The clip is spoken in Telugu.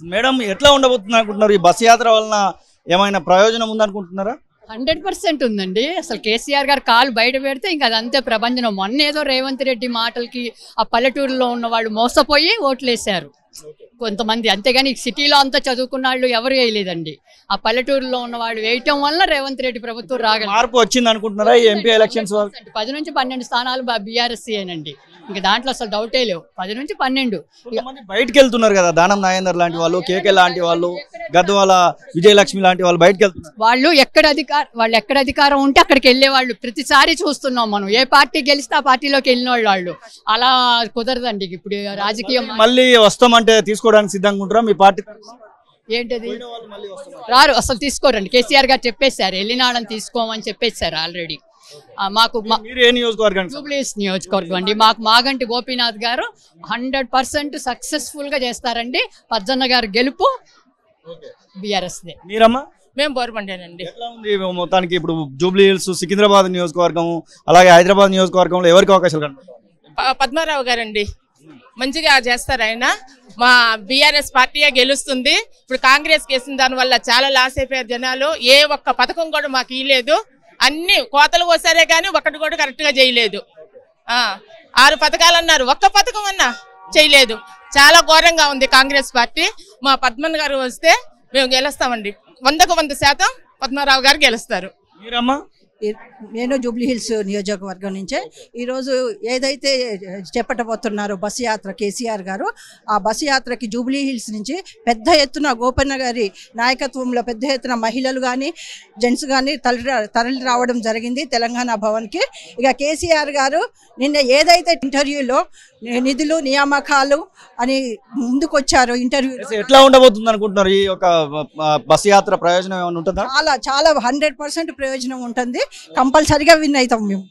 మేడం ఎట్లా ఉండబోతుంది అనుకుంటున్నారు? ఈ బస్సు యాత్ర వలన ఏమైనా ప్రయోజనం ఉందనుకుంటున్నారా? 100% ఉందండి. అసలు కేసీఆర్ గారు కాలు బయట పెడితే ఇంకా అదంతే ప్రపంచం. మొన్న ఏదో రేవంత్ రెడ్డి మాటలకి ఆ పల్లెటూరులో ఉన్న వాళ్ళు మోసపోయి ఓట్లేశారు కొంతమంది, అంతేగాని సిటీలో అంతా చదువుకున్న వాళ్ళు ఎవరు వేయలేదండి. ఆ పల్లెటూరులో ఉన్న వాళ్ళు వేయటం వల్ల రేవంత్ రెడ్డి ప్రభుత్వం రాగలరు. మార్పు వచ్చింది అనుకుంటున్నారా ఈ ఎంపీ ఎలక్షన్స్? 10 నుంచి 12 స్థానాలు బీఆర్ఎస్ఏనండి. ఇంకా దాంట్లో అసలు డౌటే లేవు. 10 నుంచి 12 బయటకు వెళ్తున్నారు కదా, దానం నాగేందర్ లాంటి వాళ్ళు, కేకే లాంటి వాళ్ళు, గద్వాల విజయలక్ష్మి లాంటి వాళ్ళు బయటకు వెళ్తున్నారు. వాళ్ళు ఎక్కడ అధికారం ఉంటే అక్కడికి వెళ్ళే వాళ్ళు ప్రతిసారి చూస్తున్నాం మనం. ఏ పార్టీ గెలిస్తే ఆ పార్టీలోకి వెళ్ళిన వాళ్ళు. అలా కుదరదండి ఇప్పుడు రాజకీయం. మళ్ళీ వస్తామంటే తీసుకోవడానికి సిద్ధంగా ఉంటారా మీ పార్టీ? ఏంటది రారు, అసలు తీసుకోరండి. కేసీఆర్ గారు చెప్పేశారు వెళ్ళినాడని తీసుకోమని చెప్పేశారు ఆల్రెడీ. మాకు జూబ్లీహిల్స్ నియోజకవర్గం అండి. మాకు మాగంటి గోపీనాథ్ గారు 100% సక్సెస్ఫుల్ గా చేస్తారండి. పజ్జన్న గారు గెలుపు బీఆర్ఎస్ దే. మీరమ్మా? మేము బోర్బండేనండి. ఎట్లా ఉంది మొత్తానికి ఇప్పుడు జూబ్లీహిల్స్, సికింద్రాబాద్ నియోజకవర్గం, అలాగే హైదరాబాద్ నియోజకవర్గంలో ఎవరికి అవకాశాలు కనిపిస్తాయి? పద్మారావు గారండి మంచిగా చేస్తారు ఆయన. మా బీఆర్ఎస్ పార్టీయే గెలుస్తుంది. ఇప్పుడు కాంగ్రెస్ కేసిన దానివల్ల చాలా లాస్ అయిపోయారు జనాలు. ఏ ఒక్క పథకం కూడా మాకు ఇవ్వలేదు. అన్ని కోతలు కోసారే కానీ ఒకటి కూడా కరెక్ట్ గా చేయలేదు. 6 పథకాలు అన్నారు, ఒక్క పథకం అన్నా చేయలేదు. చాలా ఘోరంగా ఉంది కాంగ్రెస్ పార్టీ. మా పద్మన్ గారు వస్తే మేము గెలుస్తామండి. 100కు 100% పద్మారావు గారు గెలుస్తారు. మీరమ్మా? నేను జూబ్లీహిల్స్ నియోజకవర్గం నుంచే. ఈరోజు ఏదైతే చేపట్టబోతున్నారో బస్సు యాత్ర కేసీఆర్ గారు, ఆ బస్సు యాత్రకి జూబ్లీహిల్స్ నుంచి పెద్ద ఎత్తున గోపన్న గారి నాయకత్వంలో పెద్ద ఎత్తున మహిళలు కానీ జెంట్స్ కానీ తరలి రావడం జరిగింది తెలంగాణ భవన్కి. ఇక కేసీఆర్ గారు నిన్న ఏదైతే ఇంటర్వ్యూలో నిధులు నియామకాలు అని ముందుకొచ్చారో ఇంటర్వ్యూ ఎట్లా ఉండబోతుంది అనుకుంటున్నారు? ఈ యొక్క బస్సు యాత్ర ప్రయోజనం ఏమైనా ఉంటుందా? చాలా 100% ప్రయోజనం ఉంటుంది. కంపల్సరిగా విన్ అవుతాం మేము.